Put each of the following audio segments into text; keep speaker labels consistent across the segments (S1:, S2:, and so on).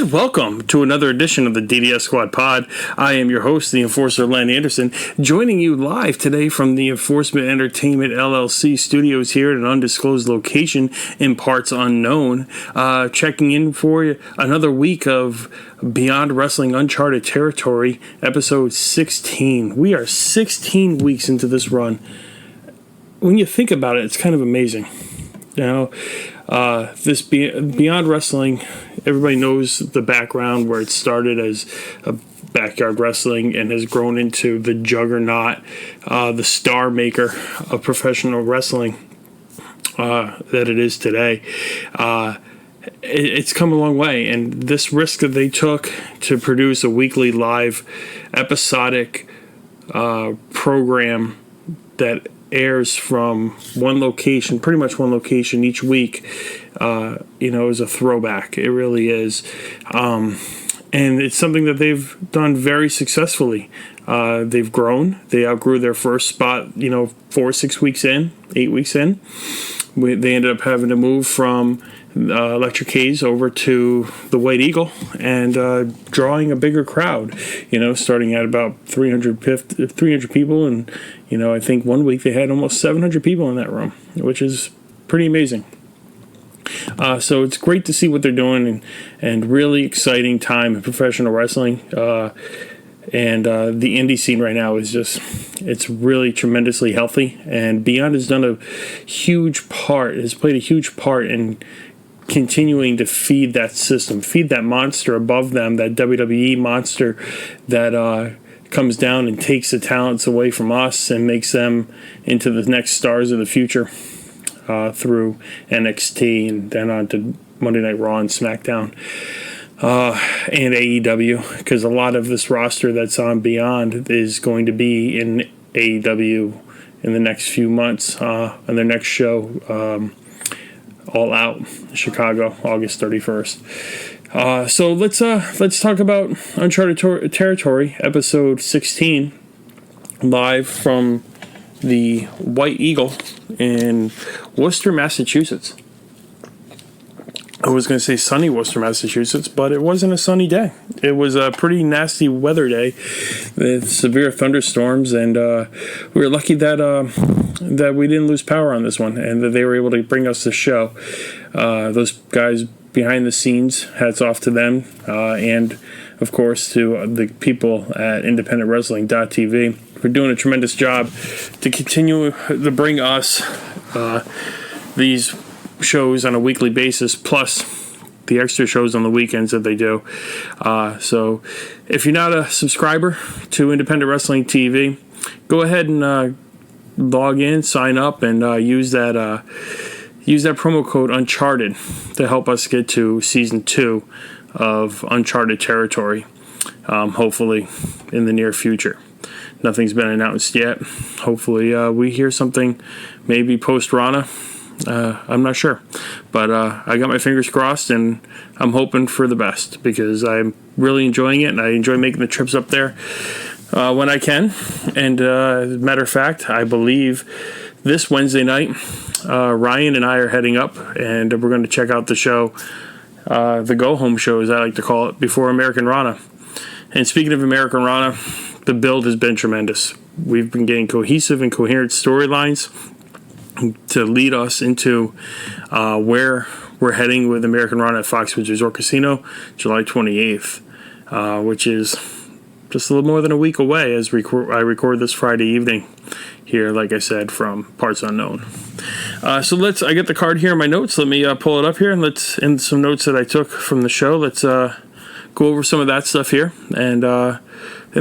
S1: And welcome to another edition of the DDS Squad Pod. I am your host, the Enforcer Len Anderson, joining you live today from the Enforcement Entertainment LLC studios here at an undisclosed location in parts unknown. Checking in for another week of Beyond Wrestling Uncharted Territory, episode 16. We are 16 weeks into this run. When you think about it, it's kind of amazing. You know, this Beyond Wrestling, everybody knows the background where it started as a backyard wrestling and has grown into the juggernaut, the star maker of professional wrestling that it is today. It's come a long way, and this risk that they took to produce a weekly live episodic program that airs from one location, pretty much one location each week, is a throwback. It really is. And it's something that they've done very successfully. They've grown. They outgrew their first spot, 8 weeks in. They ended up having to move from Electric Haze over to the White Eagle and drawing a bigger crowd, starting at about 300 people. And, I think one week they had almost 700 people in that room, which is pretty amazing. So it's great to see what they're doing and really exciting time in professional wrestling. And the indie scene right now is it's really tremendously healthy. And Beyond has played a huge part in continuing to feed that system, feed that monster above them, that WWE monster that comes down and takes the talents away from us and makes them into the next stars of the future through NXT and then on to Monday Night Raw and SmackDown and AEW, because a lot of this roster that's on Beyond is going to be in AEW in the next few months on their next show, All Out, Chicago, August 31st. So let's talk about Uncharted Territory, episode 16, live from the White Eagle in Worcester, Massachusetts. I was going to say sunny Worcester, Massachusetts, but it wasn't a sunny day. It was a pretty nasty weather day with severe thunderstorms, and we were lucky that we didn't lose power on this one and that they were able to bring us the show. Those guys behind the scenes, hats off to them, and of course to the people at independentwrestling.tv for doing a tremendous job to continue to bring us these shows on a weekly basis, plus the extra shows on the weekends that they do. So if you're not a subscriber to Independent Wrestling TV, go ahead and log in, sign up, and use that promo code Uncharted to help us get to season 2 of Uncharted Territory, hopefully in the near future. Nothing's been announced yet. Hopefully we hear something maybe post-Rana. I'm not sure, but I got my fingers crossed, and I'm hoping for the best because I'm really enjoying it, and I enjoy making the trips up there when I can. And as a matter of fact, I believe this Wednesday night, Ryan and I are heading up, and we're going to check out the show, the go-home show, as I like to call it, before Americanrana. And speaking of Americanrana, the build has been tremendous. We've been getting cohesive and coherent storylines to lead us into where we're heading with Americanrana at Foxwoods Resort Casino, July 28th, which is just a little more than a week away as I record this Friday evening here, like I said, from parts unknown. So I get the card here in my notes. Let me pull it up here, and in some notes that I took from the show, let's go over some of that stuff here, and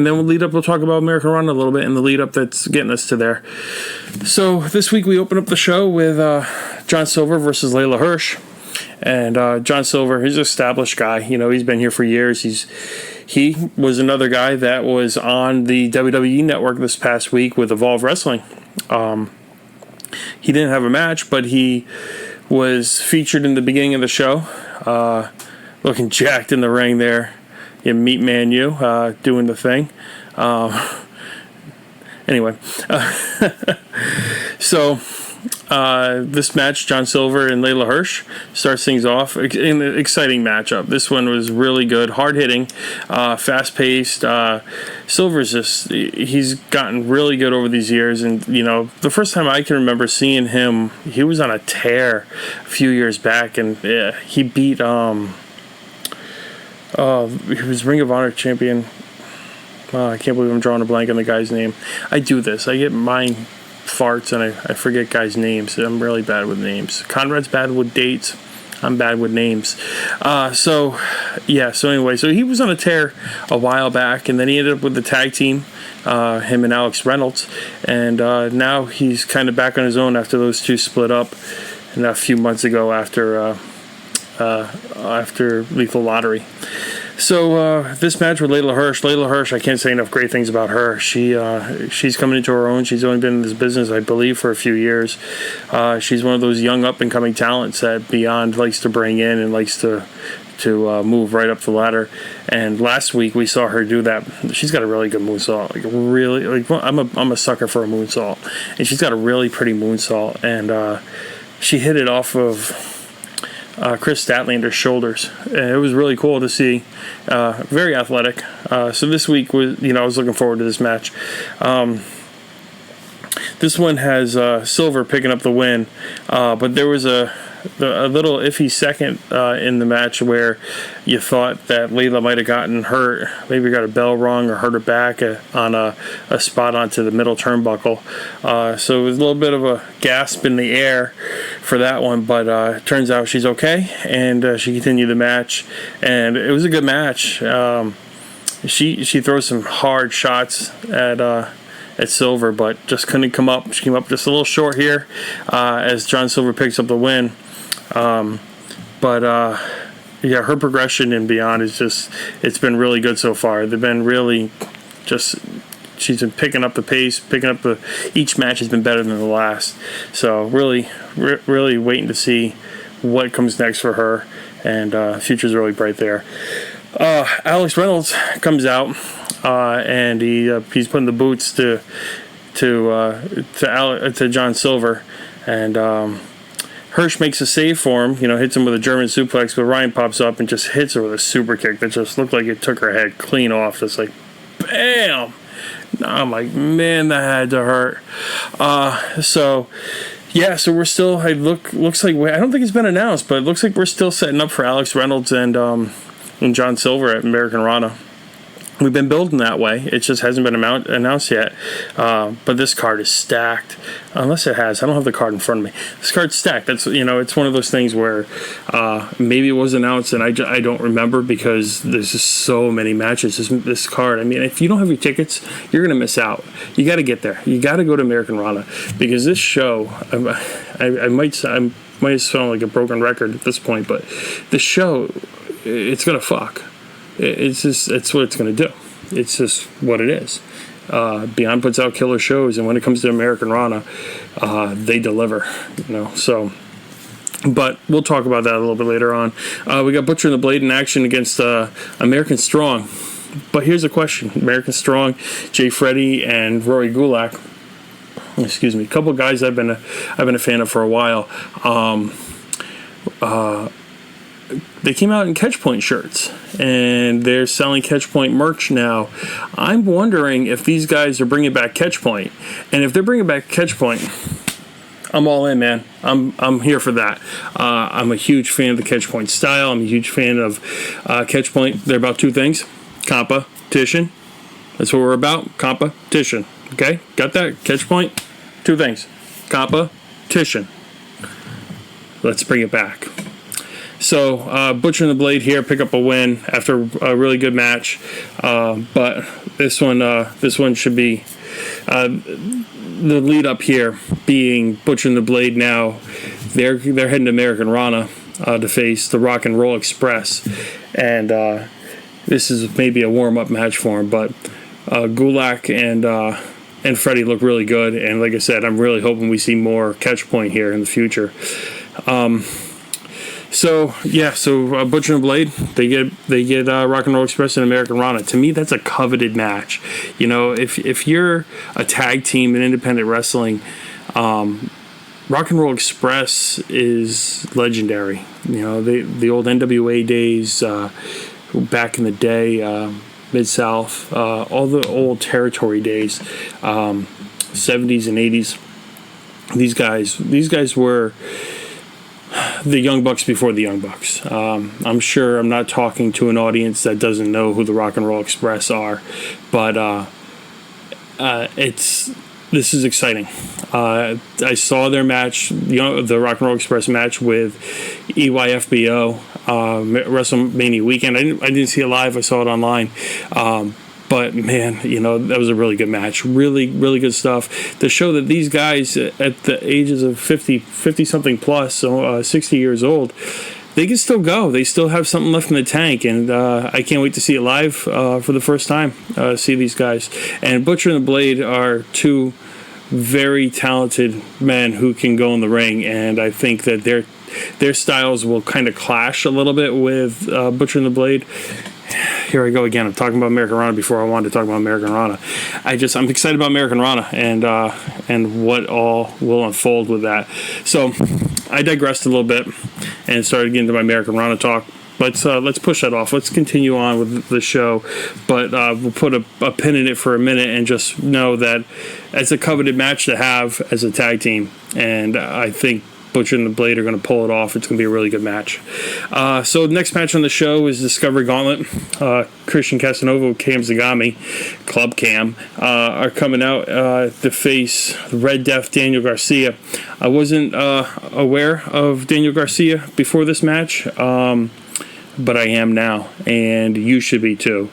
S1: then we'll talk about Americanrana a little bit and the lead up that's getting us to there. So this week we open up the show with John Silver versus Layla Hirsch. And John Silver, he's an established guy. He's been here for years. He was another guy that was on the WWE Network this past week with Evolve Wrestling. He didn't have a match, but he was featured in the beginning of the show, looking jacked in the ring there. Meet Man U doing the thing. Anyway, so This match, John Silver and Layla Hirsch, starts things off in an exciting matchup. This one was really good, hard-hitting, fast-paced. Silver's he's gotten really good over these years, and, the first time I can remember seeing him, he was on a tear a few years back, and he beat, he was Ring of Honor champion. I can't believe I'm drawing a blank on the guy's name. I do this. I get mine farts and I forget guys' names. I'm really bad with names. Conrad's bad with dates. I'm bad with names. So anyway, he was on a tear a while back, and then he ended up with the tag team, him and Alex Reynolds, and now he's kind of back on his own after those two split up, and a few months ago after Lethal Lottery. So this match with Layla Hirsch, I can't say enough great things about her. She's coming into her own. She's only been in this business, I believe, for a few years. She's one of those young up-and-coming talents that Beyond likes to bring in and likes to move right up the ladder. And last week we saw her do that. She's got a really good moonsault. I'm a sucker for a moonsault, and she's got a really pretty moonsault. And she hit it off of Chris Statlander's shoulders. And it was really cool to see. Very athletic. So this week was, I was looking forward to this match. This one has Silver picking up the win, but there was a little iffy second in the match where you thought that Layla might have gotten hurt, maybe got a bell rung or hurt her back on a spot onto the middle turnbuckle. So it was a little bit of a gasp in the air for that one, but it turns out she's okay, and she continued the match, and it was a good match. She throws some hard shots at Silver, but just couldn't come up. She came up just a little short here as John Silver picks up the win. Her progression and Beyond it's been really good so far. They've been really she's been picking up the pace, each match has been better than the last. So really waiting to see what comes next for her, and future's really bright there. Alex Reynolds comes out, and he's putting the boots to John Silver, and Hirsch makes a save for him, hits him with a German suplex, but Ryan pops up and just hits her with a super kick that just looked like it took her head clean off. Just like, bam! I'm like, man, that had to hurt. So we're still, looks like, I don't think it's been announced, but it looks like we're still setting up for Alex Reynolds and John Silver at Americanrana. We've been building that way. It just hasn't been announced yet. But this card is stacked. Unless it has. I don't have the card in front of me. This card's stacked. That's it's one of those things where maybe it was announced and I don't remember because there's just so many matches. This card. I mean, if you don't have your tickets, you're going to miss out. You got to get there. You got to go to Americanrana because this show, I might sound like a broken record at this point, but this show, it's going to fuck. It's what it's going to do. It's just what it is. Beyond puts out killer shows, and when it comes to Americanrana, they deliver. So. But we'll talk about that a little bit later on. We got Butcher and the Blade in action against American Strong. But here's a question: American Strong, Jay Freddy, and Rory Gulak. Excuse me, a couple of guys I've been a fan of for a while. They came out in Catchpoint shirts, and they're selling Catchpoint merch now. I'm wondering if these guys are bringing back Catchpoint, and if they're bringing back Catchpoint, I'm all in, man. I'm here for that. I'm a huge fan of the Catchpoint style. I'm a huge fan of Catchpoint. They're about two things: competition. That's what we're about. Competition. Okay, got that? Catchpoint. Two things: competition. Let's bring it back. So Butcher and the Blade here pick up a win after a really good match, but this one should be the lead up here being Butcher and the Blade. Now they're heading to Americanrana to face the Rock and Roll Express, and this is maybe a warm up match for them. But Gulak and Freddie look really good, and like I said, I'm really hoping we see more Catchpoint here in the future. So Butcher and Blade, they get Rock and Roll Express and Americanrana. To me, that's a coveted match. If you're a tag team in independent wrestling, Rock and Roll Express is legendary. You know, the old NWA days, back in the day, Mid-South, all the old Territory days, 70s and 80s. These guys were the Young Bucks before the Young Bucks. I'm sure I'm not talking to an audience that doesn't know who the Rock and Roll Express are, but this is exciting. I saw their match, the Rock and Roll Express match with EYFBO, WrestleMania weekend. I didn't see it live. I saw it online. But man, that was a really good match. Really, really good stuff. To show that these guys at the ages of 50 something plus, so 60 years old, they can still go. They still have something left in the tank, and I can't wait to see it live for the first time. See these guys. And Butcher and the Blade are two very talented men who can go in the ring, and I think that their styles will kind of clash a little bit with Butcher and the Blade. Here I go again. I'm talking about Americanrana before I wanted to talk about Americanrana. I'm excited about Americanrana and what all will unfold with that. So I digressed a little bit and started getting to my Americanrana talk. Let's push that off. Let's continue on with the show, but we'll put a pin in it for a minute and just know that it's a coveted match to have as a tag team, and I think Butcher and the Blade are going to pull it off. It's going to be a really good match. So the next match on the show is Discovery Gauntlet. Christian Casanova, Cam Zagami, Club Cam, are coming out to face Red Death Daniel Garcia. I wasn't aware of Daniel Garcia before this match, but I am now, and you should be too.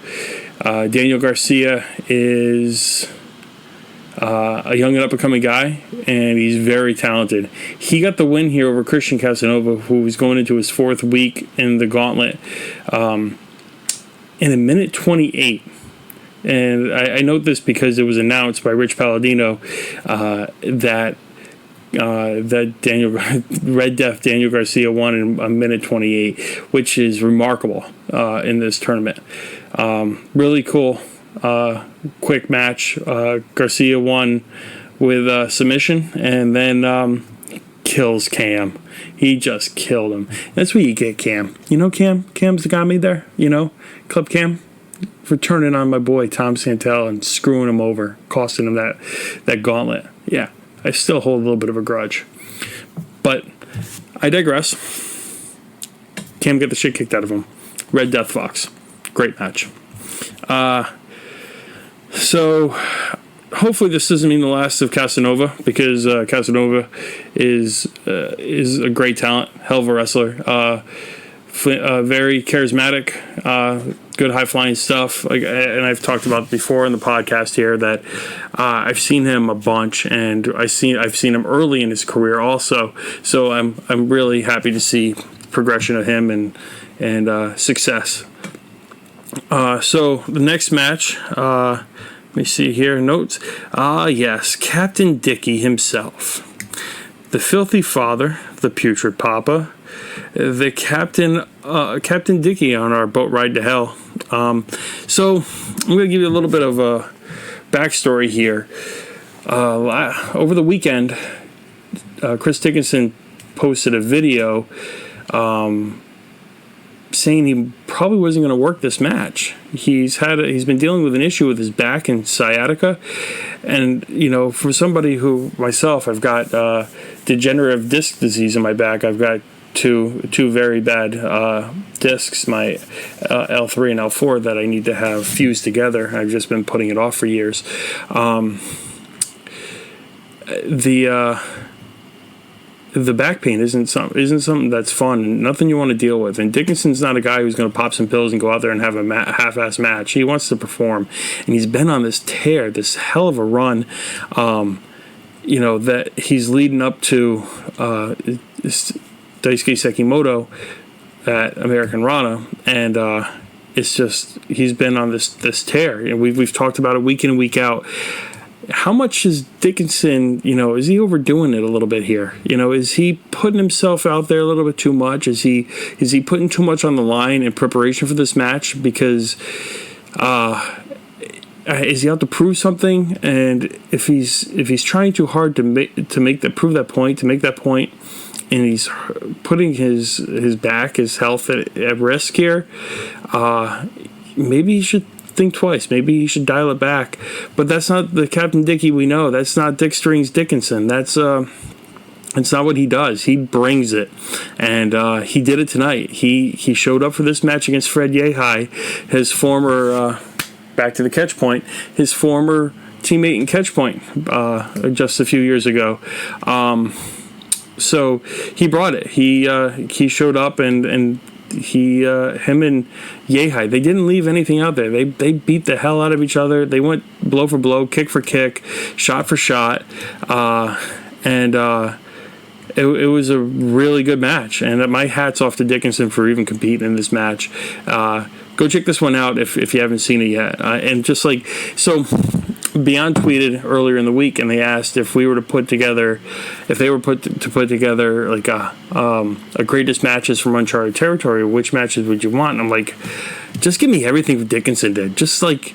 S1: Daniel Garcia is a young and up-and-coming guy, and he's very talented. He got the win here over Christian Casanova, who was going into his fourth week in the Gauntlet, in a minute 28. And I note this because it was announced by Rich Palladino that Red Death Daniel Garcia won in a minute 28, which is remarkable in this tournament. Really cool. Quick match. Garcia won with submission, and then kills Cam. He just killed him. That's what you get, Cam. Cam's got me there. Club Cam, for turning on my boy Tom Santel and screwing him over, costing him that gauntlet. Yeah, I still hold a little bit of a grudge, but I digress. Cam get the shit kicked out of him. Red Death Fox, great match. So hopefully this doesn't mean the last of Casanova, because Casanova is a great talent, hell of a wrestler, very charismatic, good high flying stuff. And I've talked about before in the podcast here that I've seen him a bunch, and I've seen him early in his career also. So I'm really happy to see progression of him and success. So the next match, let me see here, notes. Yes, Captain Dicky himself. The filthy father, the putrid papa, the Captain Dicky on our boat ride to hell. So I'm going to give you a little bit of a backstory here. Over the weekend, Chris Dickinson posted a video saying he probably wasn't going to work this match. He's been dealing with an issue with his back and sciatica, and for somebody who myself, I've got degenerative disc disease in my back. I've got two very bad discs, my L3 and L4, that I need to have fused together. I've just been putting it off for years. The back pain isn't something that's fun, and nothing you want to deal with. And Dickinson's not a guy who's going to pop some pills and go out there and have a half-ass match. He wants to perform, and he's been on this tear, this hell of a run. That he's leading up to Daisuke Sekimoto at Americanrana, and it's just he's been on this tear. And we've talked about it week in and week out. How much is Dickinson, is he overdoing it a little bit here? Is he putting himself out there a little bit too much? Is he putting too much on the line in preparation for this match? Because is he out to prove something? And if he's trying too hard to make that point, and he's putting his back, his health at risk here, maybe he should think twice. Maybe he should dial it back. But that's not the Captain Dickie we know. That's not Dick Strings Dickinson. That's not what he does. He brings it, and he did it tonight. He showed up for this match against Fred Yehi, his former back to the Catch Point, his former teammate in Catch Point just a few years ago. So he brought it. He showed up, and him and Yehi, they didn't leave anything out there. They beat the hell out of each other. They went blow for blow, kick for kick, shot for shot, and it was a really good match. And my hat's off to Dickinson for even competing in this match. Go check this one out if you haven't seen it yet. And just like so. Beyond tweeted earlier in the week, and they asked if they were put together like a greatest matches from Uncharted Territory, which matches would you want? And I'm like, just give me everything Dickinson did. Just like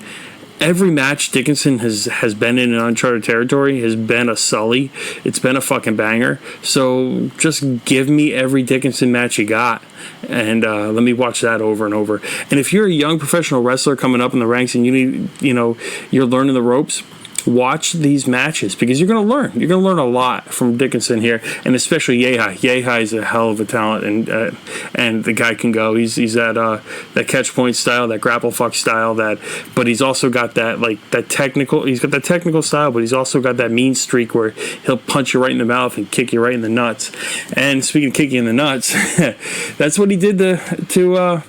S1: every match Dickinson has been in Uncharted Territory has been a Sully. It's been a fucking banger. So just give me every Dickinson match you got, and let me watch that over and over. And if you're a young professional wrestler coming up in the ranks and you're learning the ropes, watch these matches, because you're going to learn. You're going to learn a lot from Dickinson here, and especially Yehi. Yehi is a hell of a talent, and the guy can go. He's that catch point style, that grapple fuck style, but he's also got that technical. He's got that technical style, but he's also got that mean streak where he'll punch you right in the mouth and kick you right in the nuts. And speaking of kicking in the nuts, that's what he did to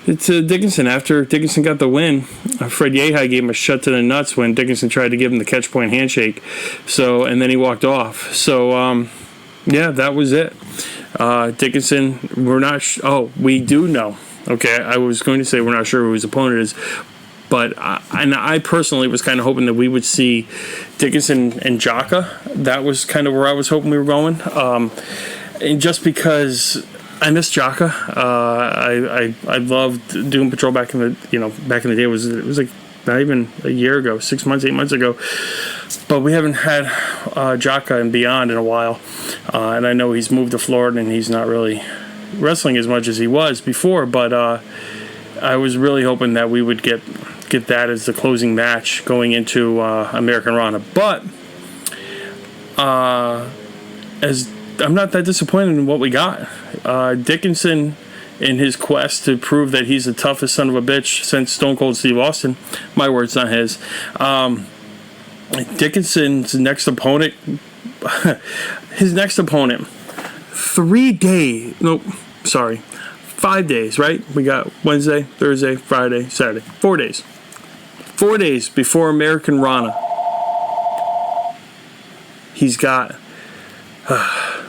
S1: Dickinson. After Dickinson got the win, Fred Yehi gave him a shot to the nuts when Dickinson tried to give him the catch point handshake. So, and then he walked off. So, yeah, that was it. Dickinson, we do know. Okay, I was going to say we're not sure who his opponent is, but I personally was kind of hoping that we would see Dickinson and Jaka. That was kind of where I was hoping we were going. And just because I miss Jaka. I loved Doom Patrol back in the day. It was like not even a year ago, 6 months, 8 months ago. But we haven't had Jaka and Beyond in a while. And I know he's moved to Florida and he's not really wrestling as much as he was before. But I was really hoping that we would get that as the closing match going into Americanrana. But I'm not that disappointed in what we got. Dickinson, in his quest to prove that he's the toughest son of a bitch since Stone Cold Steve Austin, my words, not his. Dickinson's next opponent, 5 days, right? We got Wednesday, Thursday, Friday, Saturday. 4 days. 4 days before Americanrana. He's got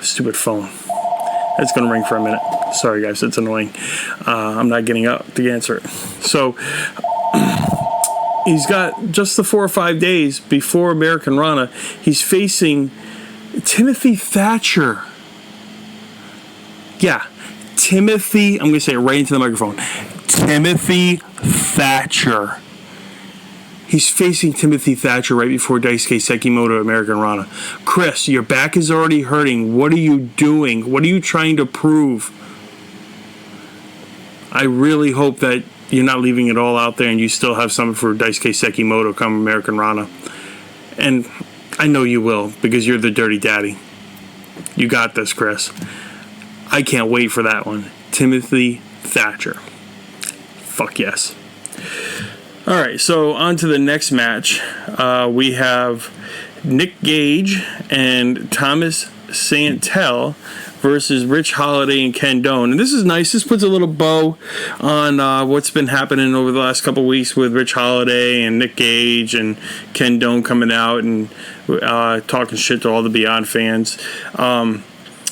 S1: stupid phone. It's going to ring for a minute. Sorry, guys. It's annoying. I'm not getting up to answer it. So, he's got just the 4 or 5 days before Americanrana. He's facing Timothy Thatcher. Yeah. Timothy. I'm going to say it right into the microphone. Timothy Thatcher. He's facing Timothy Thatcher right before Daisuke Sekimoto Americanrana. Chris, your back is already hurting. What are you doing? What are you trying to prove? I really hope that you're not leaving it all out there and you still have something for Daisuke Sekimoto come Americanrana. And I know you will, because you're the dirty daddy. You got this, Chris. I can't wait for that one. Timothy Thatcher. Fuck yes. All right, so on to the next match. We have Nick Gage and Thomas Santel versus Rich Holiday and Ken Doane. And this is nice. This puts a little bow on what's been happening over the last couple weeks with Rich Holiday and Nick Gage and Ken Doane coming out and talking shit to all the Beyond fans.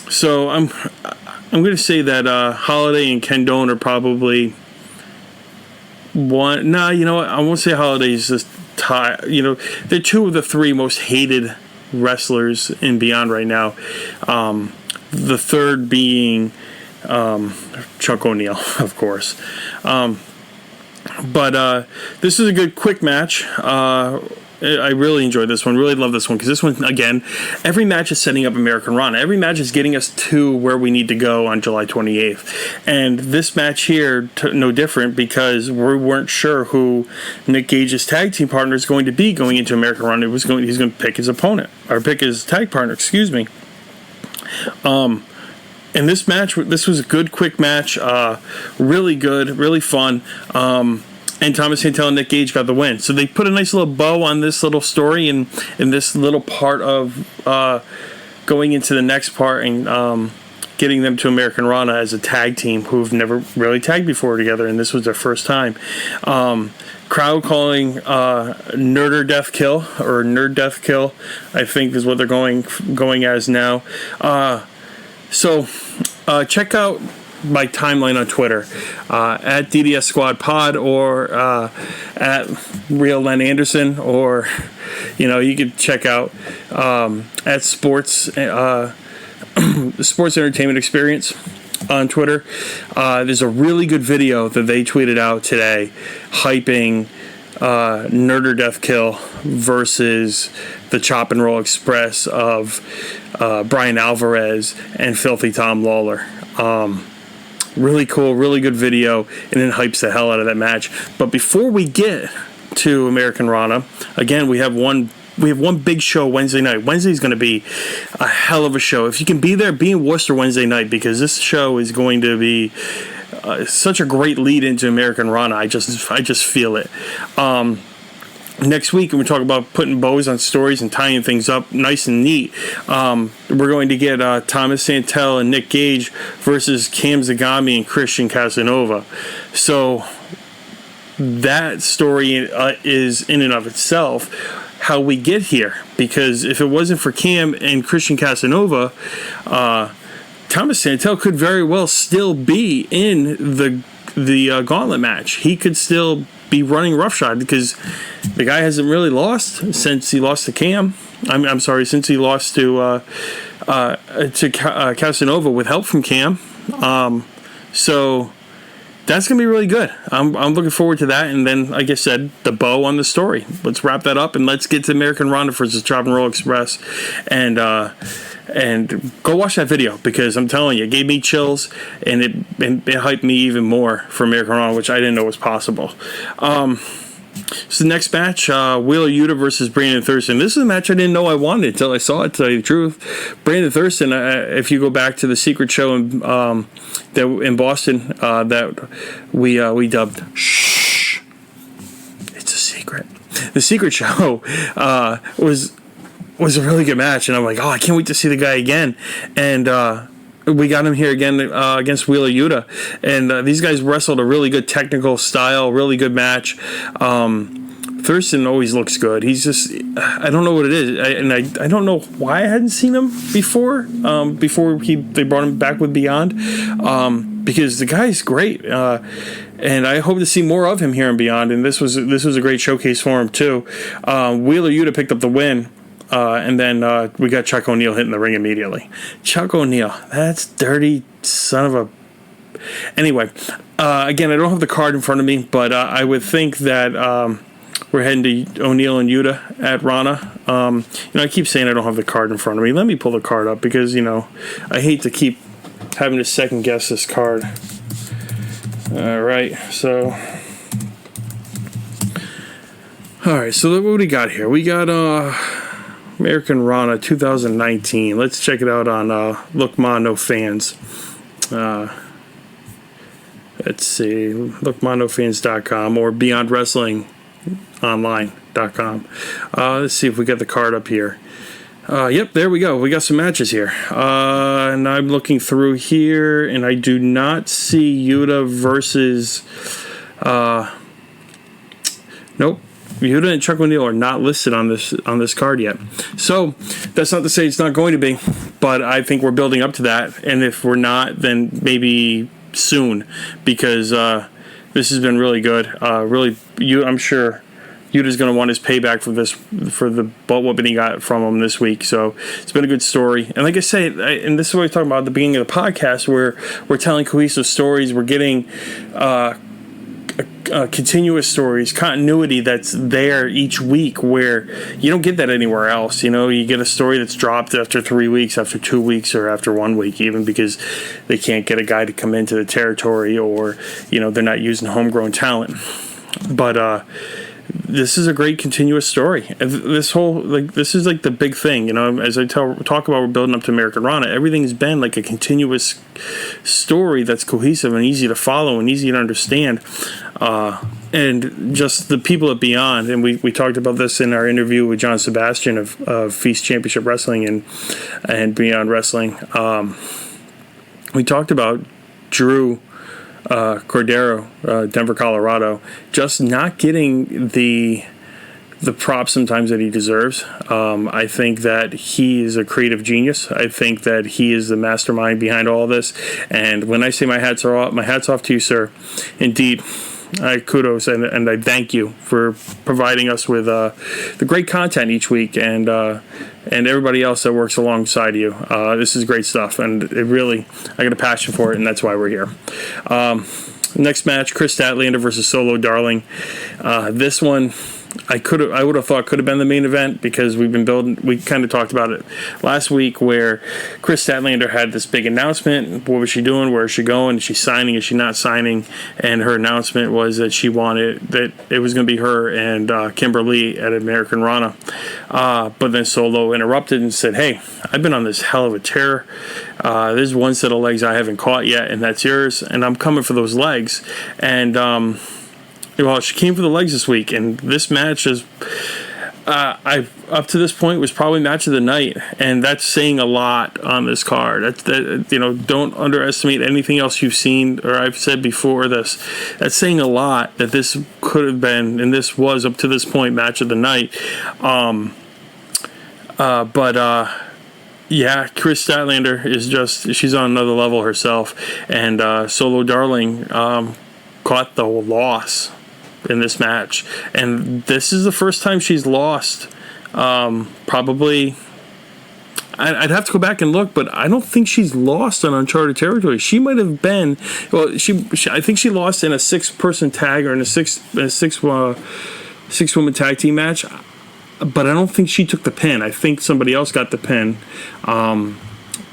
S1: So I'm going to say that Holiday and Ken Doane are probably one. Nah, you know what? I won't say Holiday's just tie. You know, they're two of the three most hated wrestlers in Beyond right now. The third being Chuck O'Neil, of course. But this is a good quick match. I really enjoyed this one. Really love this one because this one, again, every match is setting up Americanrana. Every match is getting us to where we need to go on July 28th. And this match here, no different because we weren't sure who Nick Gage's tag team partner is going to be going into Americanrana. He's going to pick his opponent, or pick his tag partner, excuse me. And this match, this was a good, quick match. Really good, really fun. And Thomas Santel and Nick Gage got the win. So they put a nice little bow on this little story and in this little part of going into the next part and getting them to Americanrana as a tag team who've never really tagged before together, and this was their first time. Crowd calling Nerder Death Kill, or Nerd Death Kill, I think is what they're going as now. So check out my timeline on Twitter at DDS Squad Pod, or at Real Len Anderson, or you could check out at Sports Entertainment Experience on Twitter. There's a really good video that they tweeted out today hyping Nerder Death Kill versus the Chop and Roll Express of Brian Alvarez and Filthy Tom Lawler. Really cool, really good video, and it hypes the hell out of that match. But before we get to Americanrana, again, we have one big show Wednesday night. Wednesday's going to be a hell of a show. If you can be there, be in Worcester Wednesday night, because this show is going to be such a great lead into Americanrana. I just feel it. Next week, when we talk about putting bows on stories and tying things up nice and neat, we're going to get Thomas Santel and Nick Gage versus Cam Zagami and Christian Casanova. So that story is in and of itself how we get here, because if it wasn't for Cam and Christian Casanova, Thomas Santel could very well still be in the gauntlet match. He could still be running roughshod, because the guy hasn't really lost since he lost to Cam. I'm sorry, since he lost to Casanova with help from Cam. So that's going to be really good. I'm looking forward to that. And then, like I said, the bow on the story. Let's wrap that up and let's get to Americanrana versus Chop and Roll Express. And go watch that video, because I'm telling you, it gave me chills, and it hyped me even more for Americanrana, which I didn't know was possible. So the next match, Wheeler Yuta versus Brandon Thurston. This is a match I didn't know I wanted until I saw it, to tell you the truth. Brandon Thurston, if you go back to the secret show in Boston that we dubbed Shh, it's a secret. The secret show was a really good match, and I'm like, I can't wait to see the guy again. And we got him here again against Wheeler Yuta, and these guys wrestled a really good technical style, really good match. Thurston always looks good. He's just, I don't know what it is, I don't know why I hadn't seen him before they brought him back with Beyond, because the guy's great, and I hope to see more of him here in Beyond. And this was a great showcase for him too. Wheeler Yuta picked up the win. And then we got Chuck O'Neal hitting the ring immediately. Chuck O'Neal, that's dirty son of a... Anyway, again, I don't have the card in front of me, but I would think that we're heading to O'Neal and Yuta at Rana. I keep saying I don't have the card in front of me. Let me pull the card up, because, I hate to keep having to second guess this card. All right, so what do we got here? We got... Americanrana 2019. Let's check it out on Look Ma No Fans. Let's see, lookmanofans.com or beyondwrestlingonline.com. Let's see if we got the card up here. Yep, there we go. We got some matches here. And I'm looking through here, and I do not see Yuta versus... Nope. Yuta and Chuck O'Neal are not listed on this card yet. So that's not to say it's not going to be, but I think we're building up to that. And if we're not, then maybe soon, because this has been really good. I'm sure Yuta's going to want his payback for the butt whooping he got from him this week. So it's been a good story. And like I say, and this is what we talked about at the beginning of the podcast, where we're telling cohesive stories. We're getting continuous stories, continuity that's there each week, where you don't get that anywhere else. You get a story that's dropped after 3 weeks, after 2 weeks, or after 1 week, even because they can't get a guy to come into the territory, or they're not using homegrown talent. But this is a great continuous story. This is like the big thing, as I talk about, we're building up to Americanrana. Everything's been like a continuous story that's cohesive and easy to follow and easy to understand. And just the people at Beyond, and we talked about this in our interview with John Sebastian of Feast Championship Wrestling and Beyond Wrestling. We talked about Drew Cordero, Denver, Colorado, just not getting the props sometimes that he deserves. I think that he is a creative genius. I think that he is the mastermind behind all this. And when I say my hat's off to you, sir. Indeed, kudos and I thank you for providing us with the great content each week, and everybody else that works alongside you. This is great stuff, and I got a passion for it, and that's why we're here. Next match, Chris Statlander versus Solo Darling. This one, I would have thought could have been the main event, because we kind of talked about it last week, where Chris Statlander had this big announcement. What was she doing? Where is she going? Is she signing? Is she not signing? And her announcement was that it was going to be her and Kimberly at Americanrana. But then Solo interrupted and said, "Hey, I've been on this hell of a tear. There's one set of legs I haven't caught yet, and that's yours. And I'm coming for those legs." And she came for the legs this week, and this match is, up to this point, was probably match of the night, and that's saying a lot on this card. Don't underestimate anything else you've seen or I've said before this. That's saying a lot, that this could have been, and this was up to this point, match of the night. Yeah, Chris Statlander she's on another level herself, and Solo Darling caught the loss in this match, and this is the first time she's lost. Probably, I'd have to go back and look, but I don't think she's lost on Uncharted Territory. She might have been. Well, I think she lost in a 6-person tag, or in a six woman tag team match. But I don't think she took the pin. I think somebody else got the pin.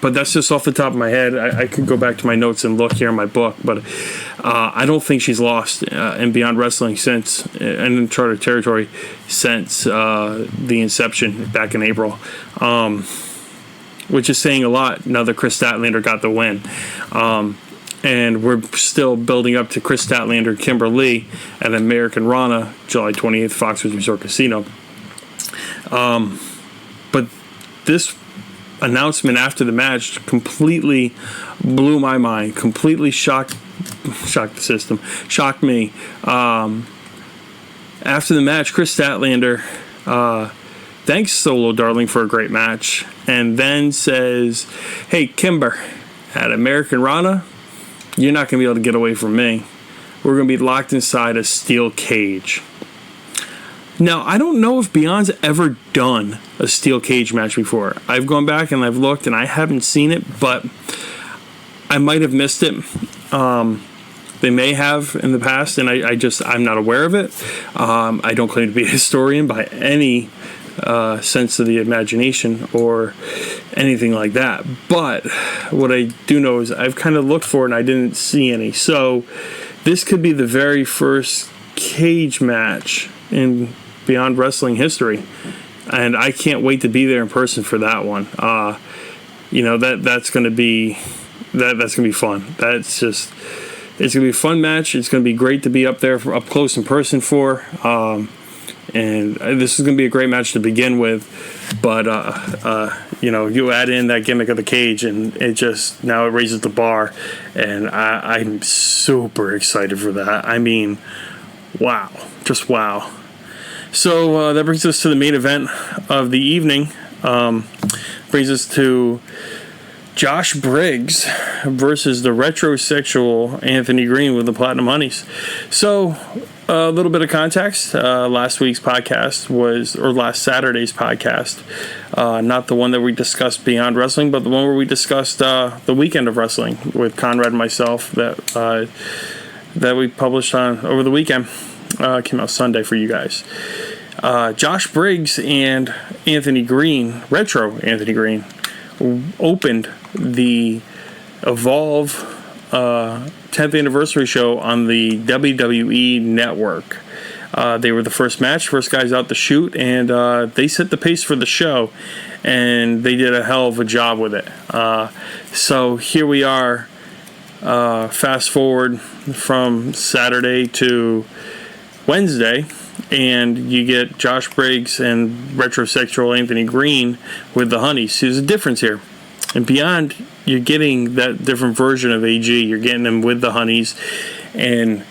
S1: But that's just off the top of my head. I could go back to my notes and look here in my book. But I don't think she's lost in Beyond Wrestling since, and Uncharted Territory, since the inception back in April. Which is saying a lot now that Chris Statlander got the win. And we're still building up to Chris Statlander, Kimberly at Americanrana, July 28th, Foxwoods Resort Casino. But this announcement after the match completely blew my mind, completely shocked the system, shocked me. After the match, Chris Statlander thanks Solo Darling for a great match, and then says, "Hey, Kimber, at Americanrana, you're not going to be able to get away from me. We're going to be locked inside a steel cage." Now, I don't know if Beyond's ever done a steel cage match before. I've gone back and I've looked, and I haven't seen it, but I might have missed it. They may have in the past, and I'm not aware of it. I don't claim to be a historian by any sense of the imagination or anything like that. But what I do know is I've kind of looked for it, and I didn't see any. So this could be the very first cage match in Beyond Wrestling history, and I can't wait to be there in person for that one. That's going to be fun. It's going to be a fun match. It's going to be great to be up there up close in person for. And this is going to be a great match to begin with, but you add in that gimmick of the cage, and it raises the bar, and I'm super excited for that. I mean, wow, just wow. So that brings us to the main event of the evening. Brings us to Josh Briggs versus the retrosexual Anthony Green with the Platinum Honeys. So a little bit of context. Last Saturday's podcast, not the one that we discussed Beyond Wrestling, but the one where we discussed the weekend of wrestling with Conrad and myself. That that we published on over the weekend. Came out Sunday for you guys. Josh Briggs and Anthony Green, retro Anthony Green, opened the Evolve 10th anniversary show on the WWE Network. They were the first match, first guys out to shoot, and they set the pace for the show, and they did a hell of a job with it. So here we are, fast forward from Saturday to Wednesday, and you get Josh Briggs and retrosexual Anthony Green with the Honeys. There's a difference here. And beyond, you're getting that different version of AG. You're getting them with the Honeys. And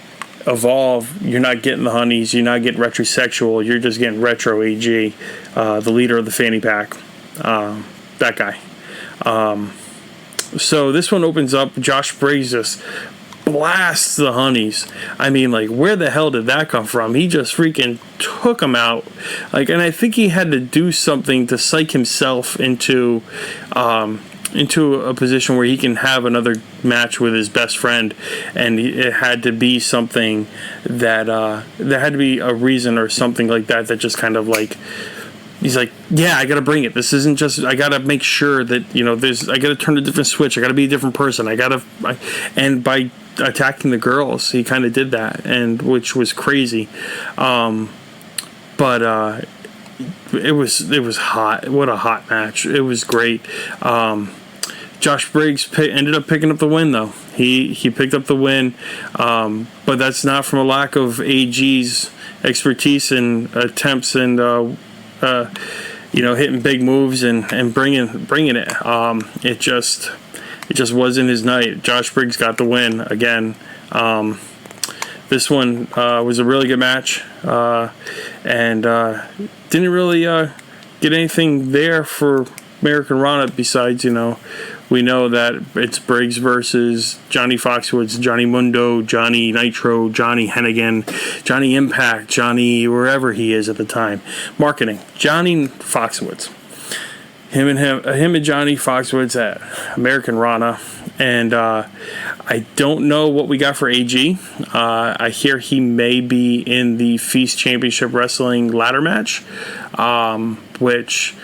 S1: Evolve, you're not getting the Honeys. You're not getting retrosexual. You're just getting retro AG, the leader of the fanny pack. That guy. So this one opens up. Josh Briggs just blasts the Honeys. I mean, like, where the hell did that come from? He just freaking took them out. Like, and I think he had to do something to psych himself into a position where he can have another match with his best friend, and it had to be something that there had to be a reason or something like that just kind of like, he's like, yeah, I gotta bring it. This isn't just, I gotta make sure that, I gotta turn a different switch. I gotta be a different person. And by attacking the girls, he kind of did that, and which was crazy. But it was hot. What a hot match. It was great. Josh Briggs ended up picking up the win, though. He picked up the win, but that's not from a lack of AG's expertise and attempts and hitting big moves and bringing it. It just wasn't his night. Josh Briggs got the win again. This one was a really good match, and didn't really get anything there for Americanrana besides, we know that it's Briggs versus Johnny Foxwoods, Johnny Mundo, Johnny Nitro, Johnny Hennigan, Johnny Impact, Johnny wherever he is at the time. Marketing, Johnny Foxwoods. Him and Johnny Foxwoods at Americanrana. And I don't know what we got for AG. I hear he may be in the Feast Championship Wrestling ladder match, which,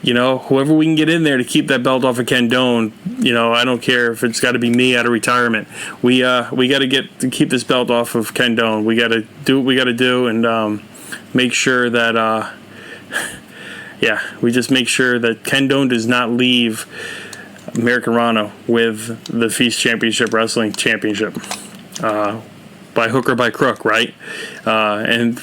S1: whoever we can get in there to keep that belt off of Ken Doan, I don't care if it's got to be me out of retirement. We got to keep this belt off of Ken Doan. We got to do what we got to do and make sure that, we just make sure that Ken Doan does not leave Americanrana with the Feast Championship Wrestling Championship by hook or by crook, right? And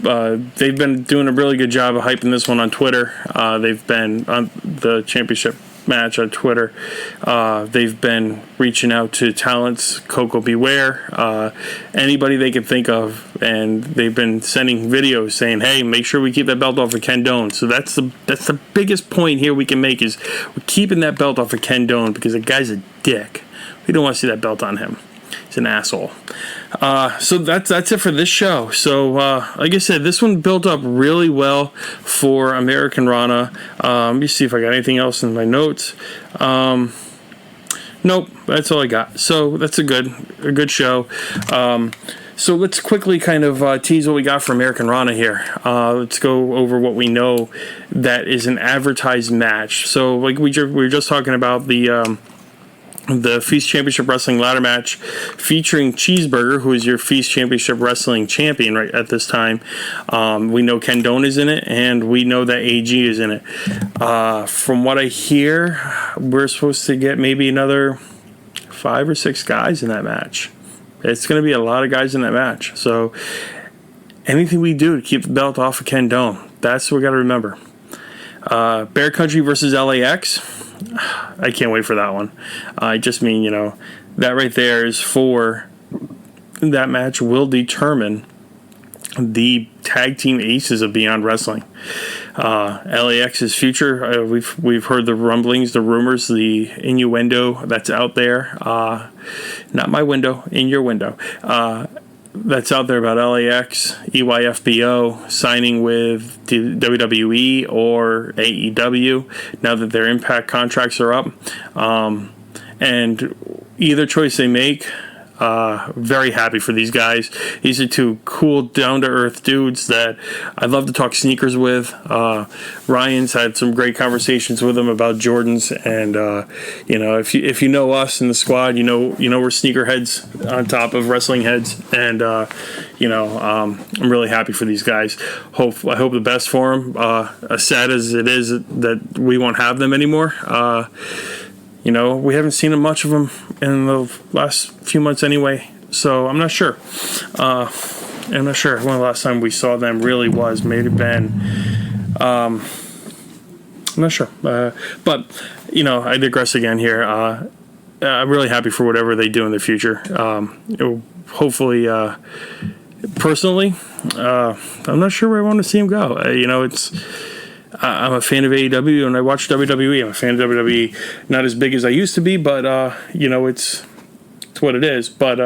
S1: they've been doing a really good job of hyping this one on Twitter. They've been on the championship match on Twitter. They've been reaching out to talents, Coco Beware, anybody they can think of, and they've been sending videos saying, "Hey, make sure we keep that belt off of Ken Doan." So that's the biggest point here we can make is we're keeping that belt off of Ken Doan because the guy's a dick. We don't want to see that belt on him. He's an asshole. So that's it for this show. So like I said, this one built up really well for Americanrana. Let me see if I got anything else in my notes. Nope, that's all I got. So that's a good show. So let's quickly kind of tease what we got for Americanrana here. Let's go over what we know that is an advertised match. So like we were just talking about the Feast Championship Wrestling ladder match featuring Cheeseburger, who is your Feast Championship Wrestling champion right at this time. We know Ken Doan is in it, and we know that AG is in it. From what I hear, we're supposed to get maybe another 5 or 6 guys in that match. It's going to be a lot of guys in that match. So anything we do to keep the belt off of Ken Doan, that's what we got to remember. Bear Country versus LAX. I can't wait for that one. I just mean, that right there is for that match will determine the tag team aces of Beyond Wrestling. LAX's future, we've heard the rumblings, the rumors, the innuendo that's out there. Not my window, in your window. That's out there about LAX, EYFBO signing with WWE or AEW now that their Impact contracts are up. And either choice they make, Very happy for these guys. These are two cool, down-to-earth dudes that I'd love to talk sneakers with. Ryan's had some great conversations with them about Jordans, and if you know us in the squad, you know we're sneakerheads on top of wrestling heads, and I'm really happy for these guys. I hope the best for them. As sad as it is that we won't have them anymore. We haven't seen much of them in the last few months anyway, so I'm not sure. I'm not sure when the last time we saw them really was. May have been. I'm not sure. But I digress again here. I'm really happy for whatever they do in the future. Hopefully, personally, I'm not sure where I want to see him go. I'm a fan of AEW, and I watch WWE. I'm a fan of WWE, not as big as I used to be, but it's what it is. But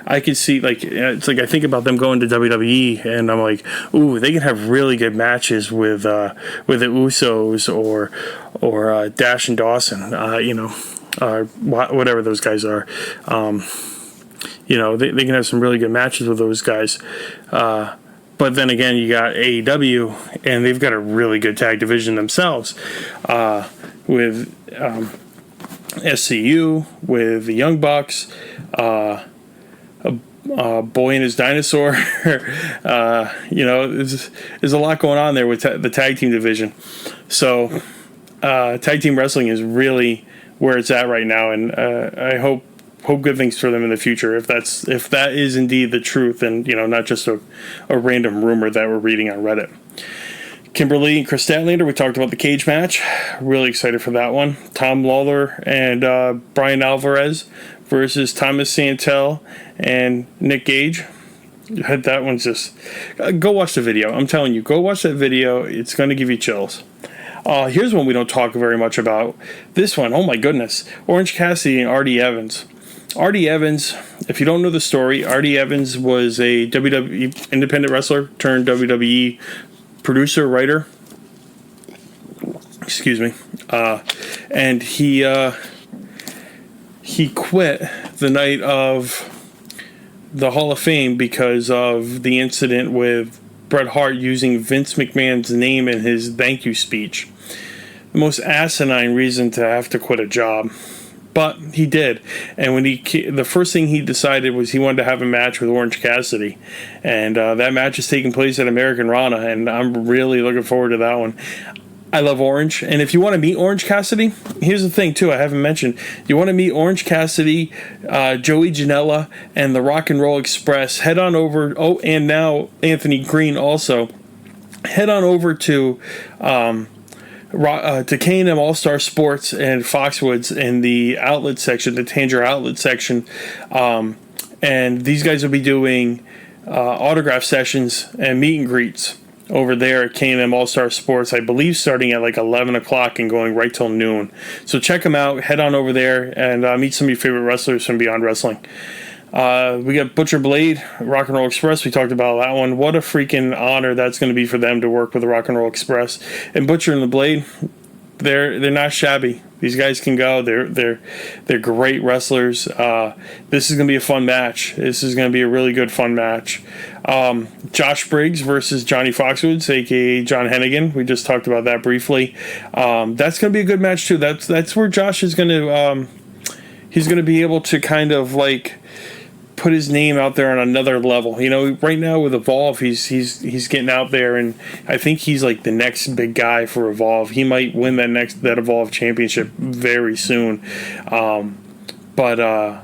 S1: I could see, it's like I think about them going to WWE, and I'm like, ooh, they can have really good matches with the Usos or Dash and Dawson, whatever those guys are. They can have some really good matches with those guys. But then again, you got AEW, and they've got a really good tag division themselves, with SCU, with the Young Bucks, Boy and His Dinosaur. There's a lot going on there with the tag team division. So tag team wrestling is really where it's at right now, and I hope good things for them in the future, if that is indeed the truth, and not just a random rumor that we're reading on Reddit. Kimberly and Chris Statlander, we talked about the cage match. Really excited for that one. Tom Lawler and Brian Alvarez versus Thomas Santel and Nick Gage. That one's just... go watch the video. I'm telling you, go watch that video. It's going to give you chills. Here's one we don't talk very much about. This one, oh my goodness. Orange Cassidy and Artie Evans. Artie Evans, if you don't know the story, Artie Evans was a WWE independent wrestler turned WWE producer, writer. Excuse me. And he quit the night of the Hall of Fame because of the incident with Bret Hart using Vince McMahon's name in his thank you speech. The most asinine reason to have to quit a job. But he did, and the first thing he decided was he wanted to have a match with Orange Cassidy, and that match is taking place at Americanrana, and I'm really looking forward to that one. I love Orange, and if you want to meet Orange Cassidy, here's the thing too I haven't mentioned. You want to meet Orange Cassidy, Joey Janela, and the Rock and Roll Express, head on over, and now Anthony Green also, head on over to K&M All-Star Sports and Foxwoods in the outlet section, the Tanger outlet section, and these guys will be doing autograph sessions and meet and greets over there at K&M All-Star Sports, I believe starting at 11 o'clock and going right till noon. So check them out, head on over there, and meet some of your favorite wrestlers from Beyond Wrestling. We got Butcher Blade, Rock and Roll Express. We talked about that one. What a freaking honor that's going to be for them to work with the Rock and Roll Express. And Butcher and the Blade, they're not shabby. These guys can go. They're great wrestlers. This is going to be a fun match. This is going to be a really good fun match. Josh Briggs versus Johnny Foxwoods, aka John Hennigan. We just talked about that briefly. That's going to be a good match too. That's where Josh is going to he's going to be able to kind of put his name out there on another level. Right now with Evolve, he's getting out there, and I think he's the next big guy for Evolve. He might win that Evolve championship very soon. But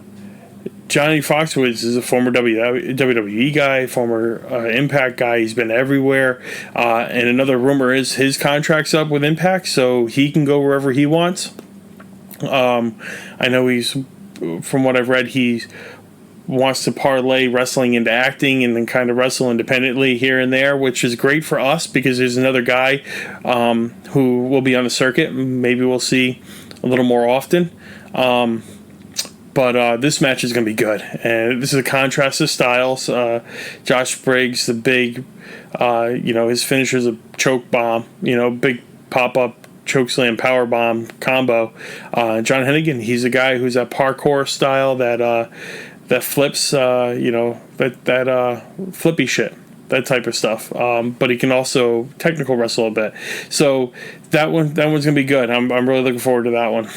S1: Johnny Foxwoods is a former WWE guy, former Impact guy. He's been everywhere. And another rumor is his contract's up with Impact, so he can go wherever he wants. I know from what I've read, he wants to parlay wrestling into acting and then kind of wrestle independently here and there, which is great for us because there's another guy who will be on the circuit. Maybe we'll see a little more often. But this match is going to be good. And this is a contrast of styles. Josh Briggs, the big, his finisher's a choke bomb, big pop-up chokeslam power bomb combo. John Hennigan, he's a guy who's a parkour style that that flips, that flippy shit, that type of stuff. But he can also technical wrestle a bit. So that one's gonna be good. I'm really looking forward to that one.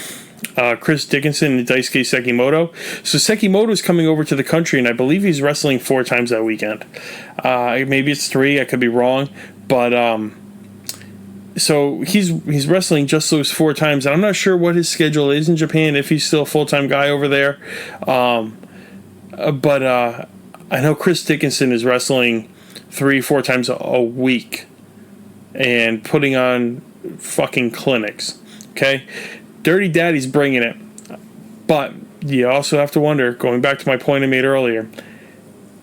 S1: Chris Dickinson and Daisuke Sekimoto. So Sekimoto is coming over to the country, and I believe he's wrestling 4 times that weekend. Maybe it's 3. I could be wrong, but so he's wrestling just those 4 times. And I'm not sure what his schedule is in Japan, if he's still a full-time guy over there. But I know Chris Dickinson is wrestling 3-4 times a week and putting on fucking clinics. Okay? Dirty Daddy's bringing it. But you also have to wonder, going back to my point I made earlier,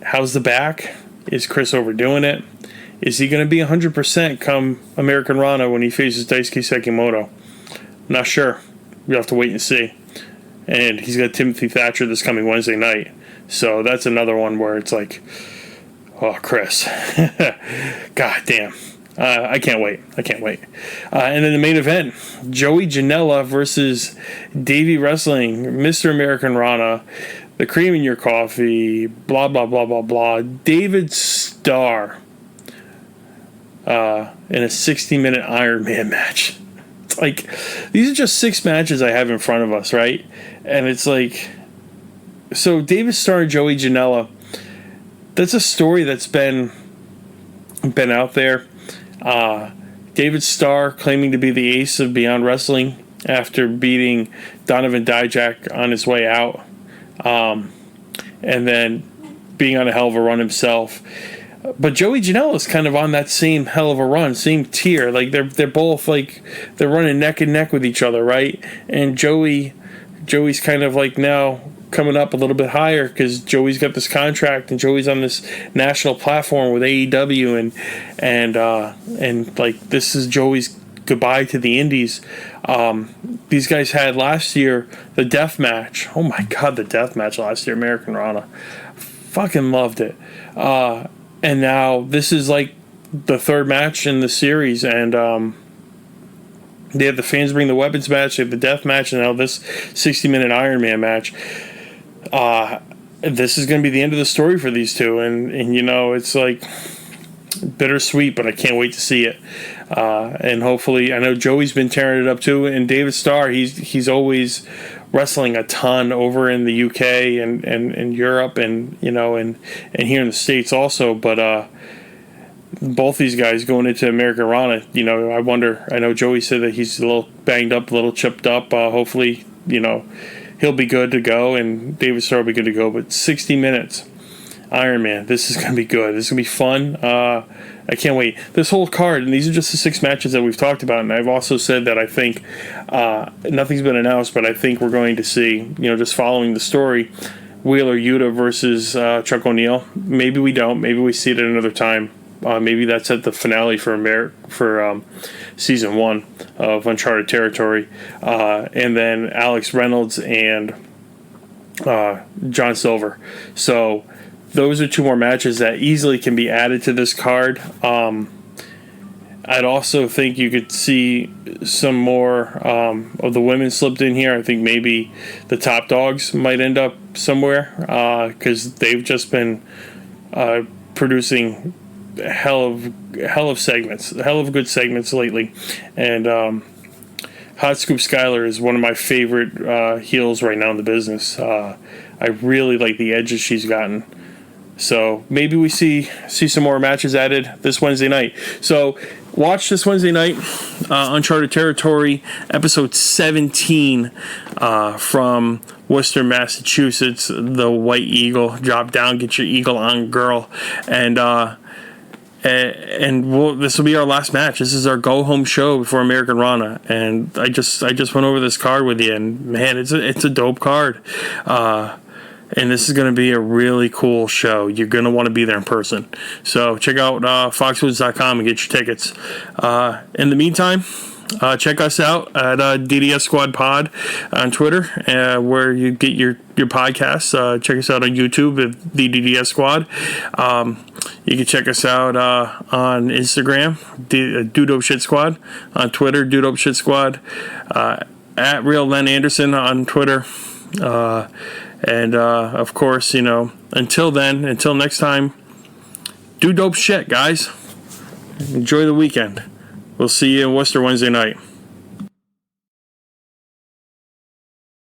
S1: how's the back? Is Chris overdoing it? Is he going to be 100% come Americanrana when he faces Daisuke Sekimoto? Not sure. We'll have to wait and see. And he's got Timothy Thatcher this coming Wednesday night. So that's another one where it's like, oh, Chris. God damn. I can't wait. And then the main event, Joey Janela versus Davey Wrestling, Mr. Americanrana, the cream in your coffee, blah, blah, blah, blah, blah. David Starr in a 60-minute Iron Man match. It's like, these are just 6 matches I have in front of us, right? And it's like, so David Starr and Joey Janela, that's a story that's been out there. David Starr claiming to be the ace of Beyond Wrestling after beating Donovan Dijak on his way out, and then being on a hell of a run himself. But Joey Janela is kind of on that same hell of a run, same tier. Like they're both like they're running neck and neck with each other, right? And Joey's kind of like now coming up a little bit higher because Joey's got this contract and Joey's on this national platform with AEW and like this is Joey's goodbye to the indies. These guys had last year the death match. Oh my god, the death match last year, Americanrana. Fucking loved it. And now this is like the 3rd match in the series, and they have the fans bring the weapons match, they have the death match, and now this 60-minute Iron Man match. This is going to be the end of the story for these two, and you know, it's like bittersweet, but I can't wait to see it. And hopefully, I know Joey's been tearing it up too, and David Starr, he's always wrestling a ton over in the UK and Europe, and you know, and here in the States also. But both these guys going into Americanrana, you know, I wonder. I know Joey said that he's a little banged up, a little chipped up. Hopefully, you know, he'll be good to go, and David Starr will be good to go. But 60 minutes, Iron Man, this is going to be good. This is going to be fun. I can't wait. This whole card, and these are just the 6 matches that we've talked about, and I've also said that I think nothing's been announced, but I think we're going to see, you know, just following the story, Wheeler Yuta versus Chuck O'Neal. Maybe we don't. Maybe we see it at another time. Maybe that's at the finale for season 1 of Uncharted Territory, and then Alex Reynolds and John Silver. So those are 2 more matches that easily can be added to this card. I'd also think you could see some more of the women slipped in here. I think maybe the Top Dogs might end up somewhere because they've just been producing hell of segments, hell of good segments lately. And Hot Scoop Skylar is one of my favorite heels right now in the business. I really like the edges she's gotten. So maybe we see some more matches added this Wednesday night. So watch this Wednesday night, Uncharted Territory, episode 17 from Worcester, Massachusetts. The White Eagle. Drop down, get your eagle on, girl. And this will be our last match. This is our go-home show before Americanrana. And I just went over this card with you, and man, it's a dope card. And this is going to be a really cool show. You're going to want to be there in person. So check out foxwoods.com and get your tickets. In the meantime, check us out at DDS Squad Pod on Twitter, where you get your podcasts. Check us out on YouTube at the DDS Squad. You can check us out on Instagram, Dope Shit Squad. On Twitter, Dope Shit Squad. At Real Len Anderson on Twitter. And, of course, until then, until next time, do dope shit, guys. Enjoy the weekend. We'll see you in Worcester Wednesday night.